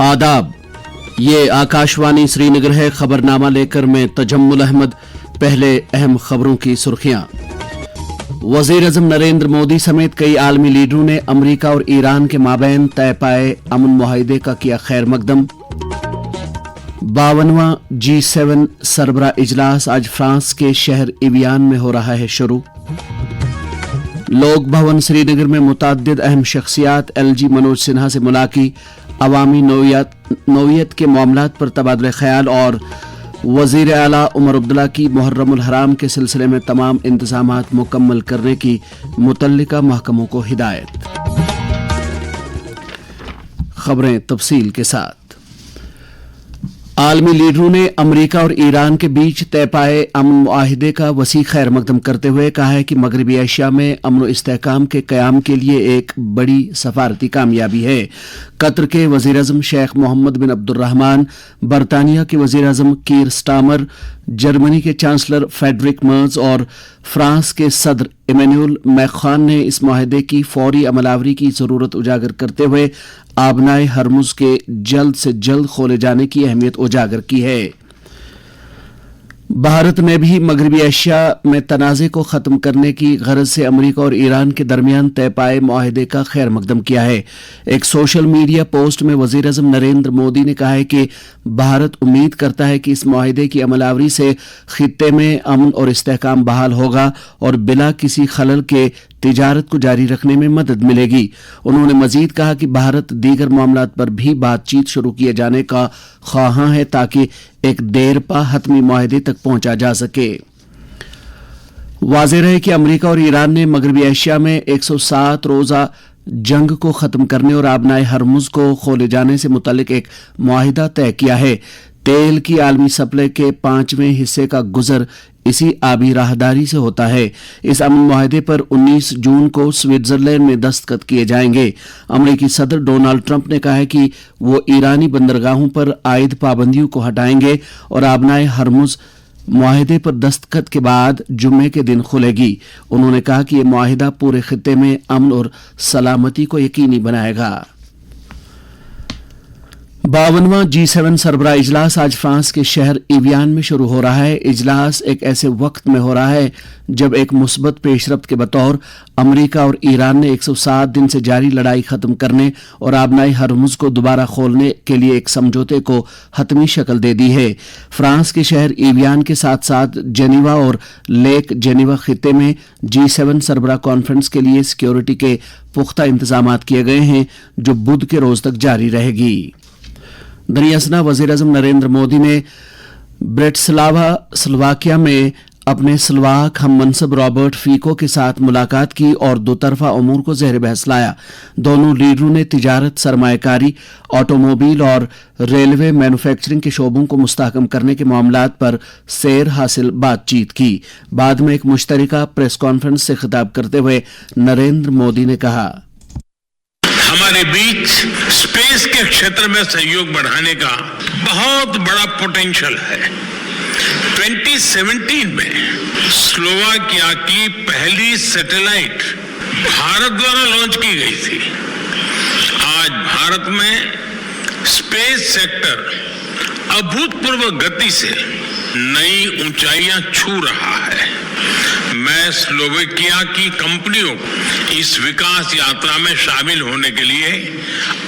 आदाब, ये आकाशवाणी श्रीनगर है। खबरनामा लेकर मैं तजम्मुल अहमद। पहले अहम खबरों की सुर्खियां। वजीर आज़म नरेंद्र मोदी समेत कई आलमी लीडरों ने अमरीका और ईरान के माबैन तय पाए अमन मुआहिदे का किया खैर मकदम। 52वां G7 सरबरा इजलास आज फ्रांस के शहर इवियान में हो रहा है शुरू। लोक भवन श्रीनगर में मुतअद्दिद अहम शख्सियात LG मनोज सिन्हा से मुलाकी। अवामी नौयत के मामलात पर तबादला ख्याल और वजीर आला उमर अब्दुल्ला की मुहर्रमुल हराम के सिलसिले में तमाम इंतजामात मुकम्मल करने की मुतल्लिका महकमों को हिदायत। खबरें तफसील के साथ। आलमी लीडरों ने अमरीका और ईरान के बीच तय पाए अमन मुआहिदे का वसी खैर मकदम करते हुए कहा है कि मगरबी एशिया में अमन व इस्तेहकाम के क़याम के लिए एक बड़ी सफारती कामयाबी है। कतर के वज़ीर आज़म शेख मोहम्मद बिन अब्दुर्रहमान, बरतानिया के वज़ीर आज़म कीर स्टामर, जर्मनी के चांसलर फेडरिक मर्ज और फ्रांस के सदर इमैनुअल मैक्रोन ने इस मुआहिदे की फौरी अमलावरी की ज़रूरत उजागर करते हुए आबनाए हरमुज के जल्द से जल्द खोले जाने की अहमियत उजागर की है। भारत ने भी मगरबी एशिया में तनाज़े को ख़त्म करने की गरज से अमरीका और ईरान के दरमियान तय पाए मुआहिदे का खैर मकदम किया है। एक सोशल मीडिया पोस्ट में वज़ीर आज़म नरेंद्र मोदी ने कहा है कि भारत उम्मीद करता है कि इस मुआहिदे की अमलावरी से खित्ते में अमन और इस्तेहकाम बहाल होगा और बिला किसी खलल के तिजारत को जारी रखने में मदद मिलेगी। उन्होंने मजीद कहा कि भारत दीगर मामलात पर भी बातचीत शुरू किए जाने का ख्वाहां है ताकि एक देरपा हतमी मुआहिदे तक पहुंचा जा सके। वाज़ेह रहे कि अमरीका और ईरान ने मगरबी एशिया में 107 रोज़ा जंग को ख़त्म करने और आबनाए हरमुज को खोले जाने से मुतल्लिक एक मुआहिदा तय किया है। तेल की आलमी सप्लाई के 5वें हिस्से का गुजर इसी आबी राहदारी से होता है। इस अमन मुआहिदे पर 19 जून को स्विट्जरलैंड में दस्तखत किए जाएंगे। अमरीकी सदर डोनाल्ड ट्रंप ने कहा है कि वो ईरानी बंदरगाहों पर आयद पाबंदियों को हटाएंगे और आबनाए हरमुज मुआहिदे पर दस्तखत के बाद जुम्मे के दिन खुलेगी। उन्होंने कहा कि यह मुआहिदा पूरे खित्ते में अमन और सलामती को यकीनी बनाएगा। 52वां G7 सरबरा इजलास आज फ्रांस के शहर इवियान में शुरू हो रहा है। इजलास एक ऐसे वक्त में हो रहा है जब एक मुस्बत पेशरफ्त के बतौर अमरीका और ईरान ने 107 दिन से जारी लड़ाई खत्म करने और आबनाई हरमुज को दोबारा खोलने के लिए एक समझौते को हतमी शक्ल दे दी है। फ्रांस के शहर इवियान के साथ साथ जेनीवा और लेक जेनीवा खित्ते में G7 सरबरा कॉन्फ्रेंस के लिए सिक्योरिटी के पुख्ता इंतजामात किए गए हैं जो बुध के रोज तक जारी रहेगी। दरियासना वज़ीर आज़म नरेंद्र मोदी ने ब्रेटिस्लावा स्लोवाकिया में अपने स्लोवाक हम मनसब रॉबर्ट फीको के साथ मुलाकात की और दो तरफा अमूर को ज़ेर बहस लाया। दोनों लीडरों ने तिजारत, सरमायाकारी, ऑटोमोबाइल और रेलवे मैन्युफैक्चरिंग के शोबों को मुस्तहकम करने के मामलात पर सैर हासिल बातचीत की। बाद में एक मुश्तरका प्रेस कॉन्फ्रेंस से खिताब करते हुए नरेंद्र मोदी ने कहा, हमारे बीच स्पेस के क्षेत्र में सहयोग बढ़ाने का बहुत बड़ा पोटेंशियल है। 2017 में स्लोवाकिया की पहली सैटेलाइट भारत द्वारा लॉन्च की गई थी। आज भारत में स्पेस सेक्टर अभूतपूर्व गति से नई ऊंचाइयां छू रहा है। मैं स्लोवाकिया की कंपनियों को इस विकास यात्रा में शामिल होने के लिए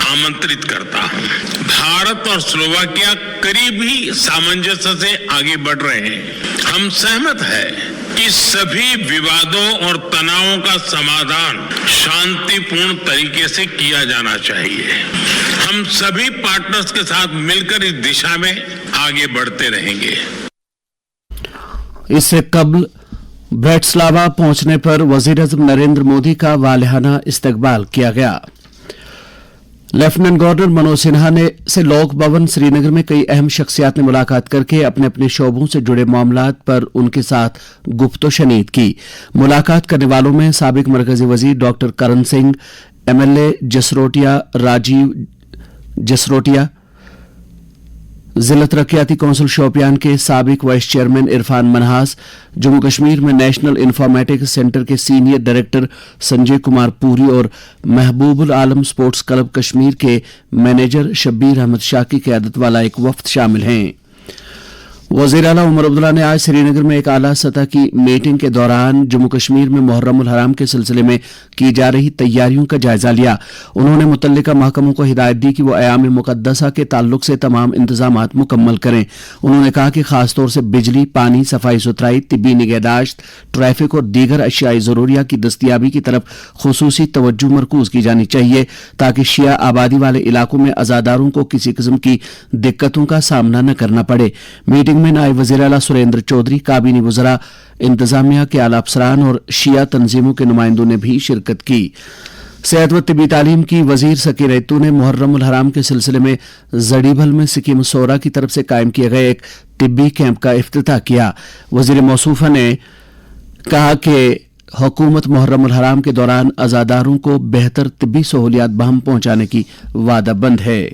आमंत्रित करता हूं। भारत और स्लोवाकिया करीबी सामंजस्य से आगे बढ़ रहे हैं। हम सहमत हैं कि सभी विवादों और तनावों का समाधान शांतिपूर्ण तरीके से किया जाना चाहिए। हम सभी पार्टनर्स के साथ मिलकर इस दिशा में आगे बढ़ते रहेंगे। इससे कबल ब्रेटिस्लावा पहुंचने पर वज़ीर आज़म नरेंद्र मोदी का वालिहाना इस्तकबाल किया गया। लेफ्टिनेंट गवर्नर मनोज सिन्हा से लोक भवन श्रीनगर में कई अहम शख्सियात ने मुलाकात करके अपने अपने शोबों से जुड़े मामलात पर उनके साथ गुफ्तो शनीद की। मुलाकात करने वालों में साबिक मरकजी वजीर डॉक्टर करण सिंह, MLA जसरोटिया राजीव जसरोटिया, जिला तरक्याती कौंसिल शोपियान के साबिक वाइस चेयरमैन इरफान मनहास, जम्मू कश्मीर में नेशनल इंफॉर्मेटिक्स सेंटर के सीनियर डायरेक्टर संजय कुमार पुरी और महबूबुल आलम स्पोर्ट्स क्लब कश्मीर के मैनेजर शब्बीर अहमद शाह की क़यादत वाला एक वफ्द शामिल हैं। वज़ीर आला उमर अब्दुल्ला ने आज श्रीनगर में एक आला सतह की मीटिंग के दौरान जम्मू कश्मीर में मुहर्रमुल हराम के सिलसिले में की जा रही तैयारियों का जायजा लिया। उन्होंने मुतल्लिका महकमों को हिदायत दी कि वो अयाम मुकद्दसा के ताल्लुक से तमाम इंतजामात मुकम्मल करें। उन्होंने कहा कि खासतौर से बिजली, पानी, सफाई सुथराई, तिब्बी निगहदाश्त, ट्रैफिक और दीगर अशियाई ज़रूरिया की दस्तियाबी की तरफ खुसूसी तवज्जो मरकूज की जानी चाहिए ताकि शिया आबादी वाले इलाकों में अज़ादारों को किसी किस्म की दिक्कतों का सामना न करना पड़े। मीटिंग में नायब वज़ीर आला सुरेंद्र चौधरी, काबीनी वज़रा, इंतजामिया के आला अफसरान और शिया तंजीमों के नुमाइंदों ने भी शिरकत की। सेहत व तिब्बी तालीम की वजीर सकीर रेतू ने मुहर्रमुल हराम के सिलसिले में जड़ीभल में सिक्किम सोरा की तरफ से कायम किए गए एक तिब्बी कैंप का इफ्तिताह किया। वजीर मौसूफा ने कहा कि हुकूमत मुहर्रमुल हराम के दौरान अज़ादारों को बेहतर तिब्बी सहूलियात बहम पहुंचाने की वादाबंद है।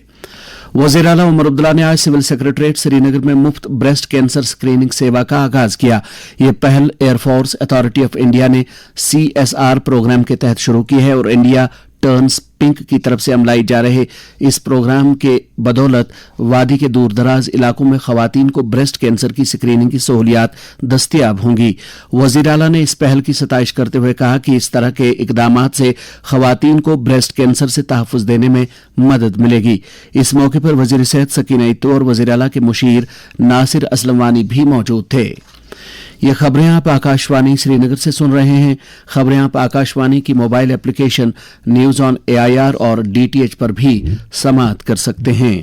वज़ीर आला उमर अब्दुल्ला ने आज सिविल सेक्रेटरीट श्रीनगर में मुफ्त ब्रेस्ट कैंसर स्क्रीनिंग सेवा का आगाज किया। यह पहल एयरफोर्स अथॉरिटी ऑफ इंडिया ने CSR प्रोग्राम के तहत शुरू की है और इंडिया टर्न्स पिंक की तरफ से अमलाई जा रहे इस प्रोग्राम के बदौलत वादी के दूर दराज इलाकों में खवातीन को ब्रेस्ट कैंसर की स्क्रीनिंग की सहूलियात दस्तयाब होंगी। वज़ीर आला ने इस पहल की सताइश करते हुए कहा कि इस तरह के इकदामात से खवातीन को ब्रेस्ट कैंसर से तहफ़्फ़ुज़ देने में मदद मिलेगी। इस मौके पर वज़ीर सेहत सकीना इत्तो और वज़ीर आला के मुशीर नासिर असलम वानी भी मौजूद थे। ये खबरें आप आकाशवाणी श्रीनगर से सुन रहे हैं। खबरें आप आकाशवाणी की mobile application news on AIR और DTH पर भी समाअत कर सकते हैं।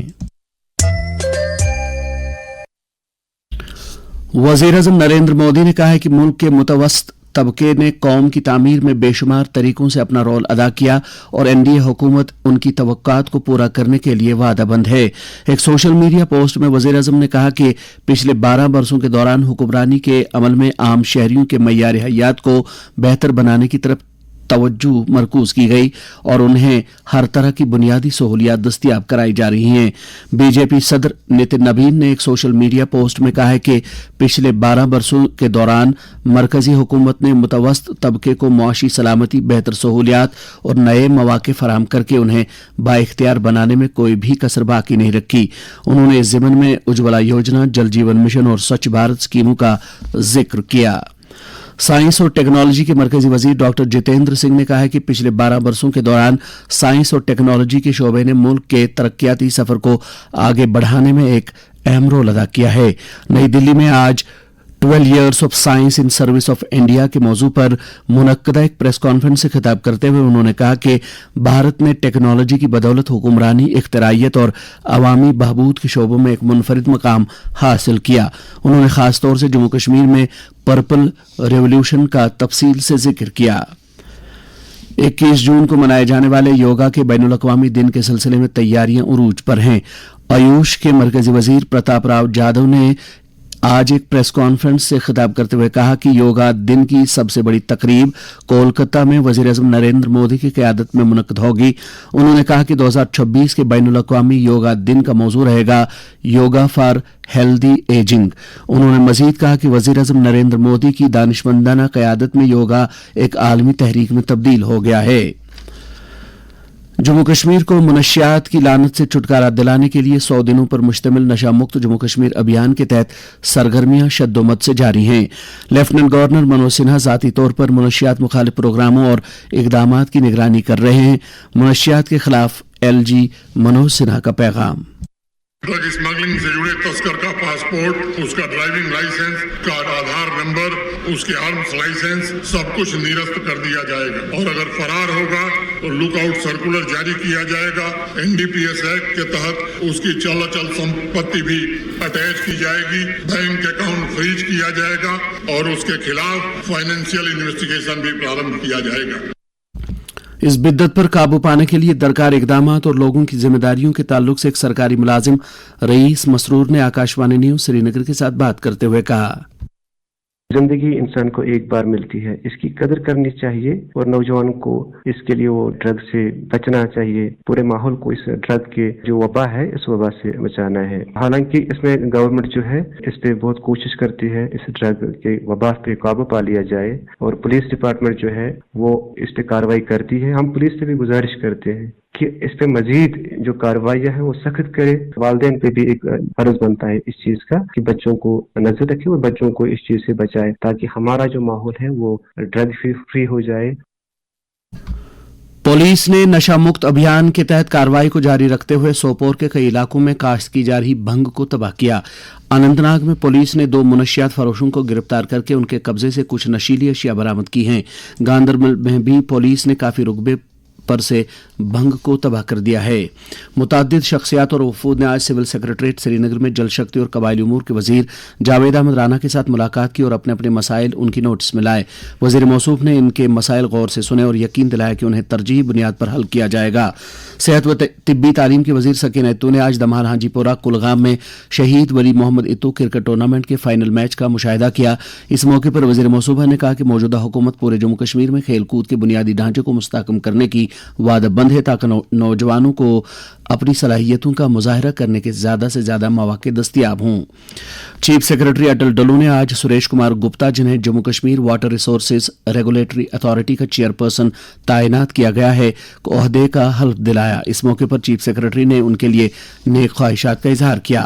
वज़ीर-ए-आज़म नरेंद्र मोदी ने कहा है कि मुल्क के मुतवस्सित तबके ने कौम की तामीर में बेशुमार तरीकों से अपना रोल अदा किया और NDA हुकूमत उनकी तवक्कात को पूरा करने के लिए वादाबंद है। एक सोशल मीडिया पोस्ट में वज़ीर-ए-आज़म ने कहा कि पिछले 12 बरसों के दौरान हुक्मरानी के अमल में आम शहरियों के मय्यार हयात को बेहतर बनाने की तरफ तवज्जो मरकूज की गई और उन्हें हर तरह की बुनियादी सहूलियात दस्तयाब कराई जा रही हैं। बीजेपी सदर नितिन नबीन ने एक सोशल मीडिया पोस्ट में कहा है कि पिछले 12 बरसों के दौरान मरकजी हुकूमत ने मुतवस्सित तबके को मुआशी सलामती, बेहतर सहूलियात और नए मौके फराहम करके उन्हें बाइख्तियार बनाने में कोई भी कसर बाकी नहीं रखी। उन्होंने इस ज़िमन में उज्ज्वला योजना, जल जीवन मिशन और स्वच्छ भारत स्कीमों का जिक्र किया। साइंस और टेक्नोलॉजी के मरकजी वजीर डॉक्टर जितेंद्र सिंह ने कहा है कि पिछले 12 बरसों के दौरान साइंस और टेक्नोलॉजी के शोबे ने मुल्क के तरक्याती सफर को आगे बढ़ाने में एक अहम रोल अदा किया है। नई दिल्ली में आज 12 years of Science in Service of India के मौजू पर मुनक्कदा एक प्रेस कॉन्फ्रेंस से खिताब करते हुए उन्होंने कहा कि भारत ने टेक्नोलॉजी की बदौलत हुक्मरानी, इख्तिराइयत और अवामी बहबूद के शोबों में एक मुनफरिद मकाम हासिल किया। उन्होंने खासतौर से जम्मू कश्मीर में पर्पल रेवोल्यूशन का तफसील से जिक्र किया। 21 जून को मनाए जाने वाले योगा के बैनुल अक़वामी दिन के सिलसिले में तैयारियां उरूज पर हैं। आयुष के मरकजी वजीर प्रताप राव जाधव ने आज एक प्रेस कॉन्फ्रेंस से खिताब करते हुए कहा कि योगा दिन की सबसे बड़ी तकरीब कोलकाता में वज़ीर-ए-आज़म नरेंद्र मोदी की क़यादत में मुनक्कद होगी। उन्होंने कहा कि 2026 के बैनुल अक़वामी योगा दिन का मौजू रहेगा योगा फॉर हेल्दी एजिंग। उन्होंने मजीद कहा कि वज़ीर-ए-आज़म नरेंद्र मोदी की दानिशमंदाना क़यादत में योगा एक आलमी तहरीक में तब्दील हो गया है। जम्मू कश्मीर को मुनशियात की लानत से छुटकारा दिलाने के लिए 100 दिनों पर मुश्तमिल नशा मुक्त जम्मू कश्मीर अभियान के तहत सरगर्मियां शद्दोमत से जारी हैं। लेफ्टिनेंट गवर्नर मनोज सिन्हा ज़ाती तौर पर मुनशियात मुखालिफ प्रोग्रामों और इकदामात की निगरानी कर रहे हैं। मुनशियात के खिलाफ LG मनोज सिन्हा का पैगाम। ड्रग स्मगलिंग से जुड़े तस्कर का पासपोर्ट, उसका ड्राइविंग लाइसेंस, का आधार नंबर, उसके आर्म्स लाइसेंस सब कुछ निरस्त कर दिया जाएगा और अगर फरार होगा तो लुकआउट सर्कुलर जारी किया जाएगा। NDPS एक्ट के तहत उसकी चल अचल संपत्ति भी अटैच की जाएगी, बैंक अकाउंट फ्रीज किया जाएगा और उसके खिलाफ फाइनेंशियल इन्वेस्टिगेशन भी प्रारंभ किया जाएगा। इस बिद्दत पर काबू पाने के लिए दरकार इकदामात और लोगों की जिम्मेदारियों के ताल्लुक से एक सरकारी मुलाजिम रईस मसरूर ने आकाशवाणी न्यूज श्रीनगर के साथ बात करते हुए कहा। زندگی انسان کو ایک بار ملتی ہے، اس کی قدر کرنی چاہیے اور نوجوانوں کو اس کے لیے وہ ڈرگ سے بچنا چاہیے، پورے ماحول کو اس ڈرگ کے جو وبا ہے اس وبا سے بچانا ہے۔ حالانکہ اس میں گورنمنٹ جو ہے اس پہ بہت کوشش کرتی ہے اس ڈرگ کے وبا پہ قابو پا لیا جائے، اور پولیس ڈپارٹمنٹ جو ہے وہ اس پہ کارروائی کرتی ہے۔ ہم پولیس سے بھی گزارش کرتے ہیں کہ اس پہ مزید جو کارروائیاں ہیں وہ سخت کرے۔ والدین پہ بھی ایک فرض بنتا ہے اس چیز کا کہ بچوں کو نظر رکھے اور بچوں کو اس چیز سے بچائے، تاکہ ہمارا جو ماحول ہے وہ ڈرگ فری ہو جائے۔ پولیس نے نشہ مکت ابھیان کے تحت کارروائی کو جاری رکھتے ہوئے سوپور کے کئی علاقوں میں کاشت کی جا رہی بھنگ کو تباہ کیا۔ اننت ناگ میں پولیس نے 2 منشیات فروشوں کو گرفتار کر کے ان کے قبضے سے کچھ نشیلی اشیاء برآمد کی ہیں۔ گاندربل میں بھی پولیس نے کافی رقبے پر سے بھنگ کو تباہ کر دیا ہے۔ متعدد شخصیات اور وفود نے آج سول سیکریٹریٹ سری نگر میں جل شکتی اور قبائلی امور کے وزیر جاوید احمد رانا کے ساتھ ملاقات کی اور اپنے اپنے مسائل ان کی نوٹس میں لائے۔ وزیر موصوف نے ان کے مسائل غور سے سنے اور یقین دلایا کہ انہیں ترجیحی بنیاد پر حل کیا جائے گا۔ صحت و طبی تعلیم کے وزیر سکینہ اتو نے آج دمہال ہانجی پورہ کلگام میں شہید ولی محمد اتو کرکٹ ٹورنامنٹ کے فائنل میچ کا مشاہدہ کیا۔ اس موقع پر وزیر موصوفہ نے کہا کہ موجودہ حکومت پورے جموں کشمیر میں کھیل کود کے بنیادی ڈھانچے کو مستحکم کرنے کی وعدہ بند ہے تاکہ نوجوانوں کو اپنی صلاحیتوں کا مظاہرہ کرنے کے زیادہ سے زیادہ مواقع دستیاب ہوں۔ چیف سیکرٹری اٹل ڈلو نے آج سریش کمار گپتا، جنہیں Jammu Kashmir water resources regulatory authority کا چیئرپرسن تعینات کیا گیا ہے، کو عہدے کا حلف دلایا۔ اس موقع پر چیف سیکرٹری نے ان کے لیے نیک خواہشات کا اظہار کیا۔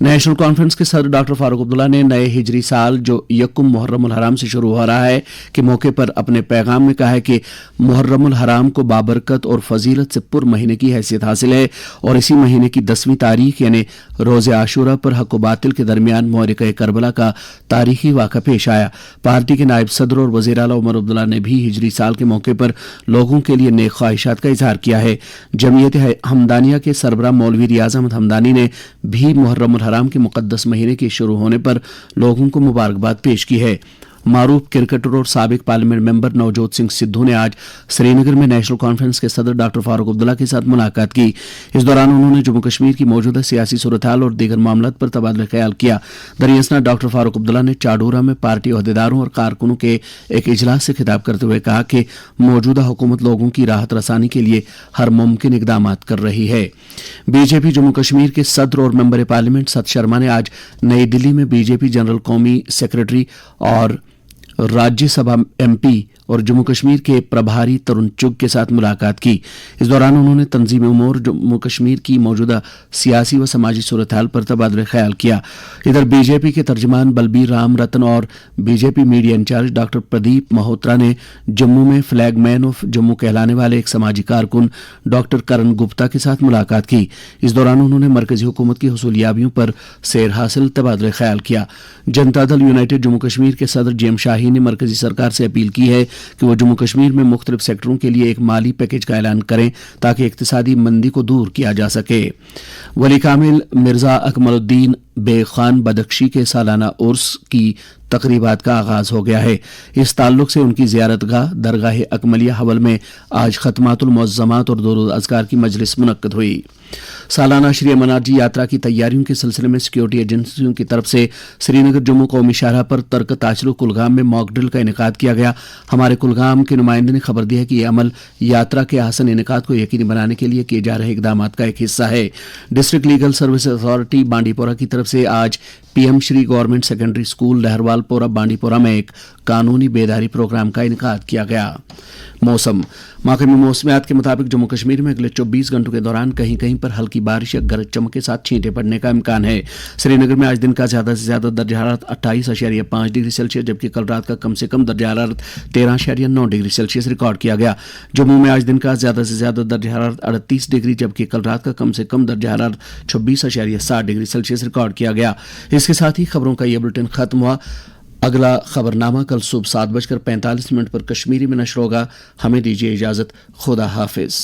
نیشنل کانفرنس کے صدر ڈاکٹر فاروق عبداللہ نے نئے ہجری سال جو 1 محرم الحرام سے شروع ہو رہا ہے کے موقع پر اپنے پیغام میں کہا ہے کہ محرم الحرام کو بابرکت اور فضیلت سے پر مہینے کی حیثیت حاصل ہے، اور اسی مہینے کی 10ویں تاریخ یعنی روز عاشورہ پر حق و باطل کے درمیان معرکہ کربلا کا تاریخی واقعہ پیش آیا۔ پارٹی کے نائب صدر اور وزیر اعلیٰ عمر عبداللہ نے بھی ہجری سال کے موقع پر لوگوں کے لیے نیک خواہشات کا اظہار کیا ہے۔ جمعیت حمدانیہ کے سربراہ مولوی ریاض احمد حمدانی نے بھی محرم الحرام کے مقدس مہینے کے شروع ہونے پر لوگوں کو مبارکباد پیش کی ہے۔ معروف کرکٹر اور سابق پارلیمنٹ ممبر نوجوت سنگھ سدھو نے آج سری نگر میں نیشنل کانفرنس کے صدر ڈاکٹر فاروق عبداللہ کے ساتھ ملاقات کی۔ اس دوران انہوں نے جموں کشمیر کی موجودہ سیاسی صورتحال اور دیگر معاملات پر تبادلہ خیال کیا۔ دریاسنا ڈاکٹر فاروق عبداللہ نے چاڈورہ میں پارٹی عہدیداروں اور کارکنوں کے ایک اجلاس سے خطاب کرتے ہوئے کہا کہ موجودہ حکومت لوگوں کی راحت رسانی کے لیے ہر ممکن اقدامات کر رہی ہے۔ بی جے پی جموں کشمیر کے صدر اور ممبر پارلیمنٹ ست شرما نے آج نئی دلی میں بی جے پی جنرل قومی سیکرٹری اور راجیہ سبھا ایم پی اور جموں کشمیر کے پربھاری ترن چگ کے ساتھ ملاقات کی۔ اس دوران انہوں نے تنظیم امور جموں کشمیر کی موجودہ سیاسی و سماجی صورتحال پر تبادلہ خیال کیا۔ ادھر بی جے پی کے ترجمان بلبیر رام رتن اور بی جے پی میڈیا انچارج ڈاکٹر پردیپ مہوترا نے جموں میں فلیگ مین آف جموں کہلانے والے ایک سماجی کارکن ڈاکٹر کرن گپتا کے ساتھ ملاقات کی۔ اس دوران انہوں نے مرکزی حکومت کی حصولیابیوں پر سیر حاصل تبادلہ خیال کیا۔ جنتا دل یونائٹڈ جموں کشمیر کے صدر جیم شاہی نے مرکزی سرکار سے اپیل کی ہے کہ وہ جموں کشمیر میں مختلف سیکٹروں کے لیے ایک مالی پیکج کا اعلان کریں تاکہ اقتصادی مندی کو دور کیا جا سکے۔ ولی کامل مرزا اکمل الدین بیگ خان بدخشی کے سالانہ عرس کی تقریبات کا آغاز ہو گیا ہے۔ اس تعلق سے ان کی زیارت گاہ درگاہ اکملیہ حول میں آج ختمات المعظمات اور درود اذکار کی مجلس منعقد ہوئی۔ سالانہ شری امرناتھ جی یاترا کی تیاریوں کے سلسلے میں سیکورٹی ایجنسیوں کی طرف سے سری نگر جموں قومی شاہراہ پر ترک تاچلو کلگام میں موک ڈرل کا انعقاد کیا گیا۔ ہمارے کلگام کے نمائندے نے خبر دی ہے کہ یہ عمل یاترا کے احسن انعقاد کو یقینی بنانے کے لیے کیے جا رہے اقدامات کا ایک حصہ ہے۔ ڈسٹرکٹ لیگل سروس اتھارٹی بانڈی پورہ کی طرف سے آج پی ایم شری گورنمنٹ سیکنڈری اسکول لہروال پورہ بانڈی پورہ میں ایک قانونی بیداری پروگرام کا انعقاد کیا گیا۔ موسم محکمہ موسمیات کے مطابق جموں کشمیر میں اگلے 24 گھنٹوں کے دوران کہیں کہیں پر ہلکی بارش یا گرج چمک کے ساتھ چھینٹیں پڑنے کا امکان ہے۔ سری نگر میں آج دن کا زیادہ سے زیادہ درجہ حرارت 28.5 ڈگری سیلسیس جبکہ کل رات کا کم سے کم درجہ حرارت 13.9 ڈگری سیلسیس ریکارڈ کیا گیا۔ جموں میں آج دن کا زیادہ سے زیادہ درجہ حرارت 38 ڈگری جبکہ کل رات کا کم سے کم درجہ حرارت 26.7 ڈگری سیلسیس ریکارڈ کیا گیا۔ اس کے ساتھ ہی خبروں کا یہ بلٹن ختم ہوا۔ اگلا خبرنامہ کل صبح 7:45 پر کشمیری میں نشر ہوگا۔ ہمیں دیجیے اجازت۔ خدا حافظ۔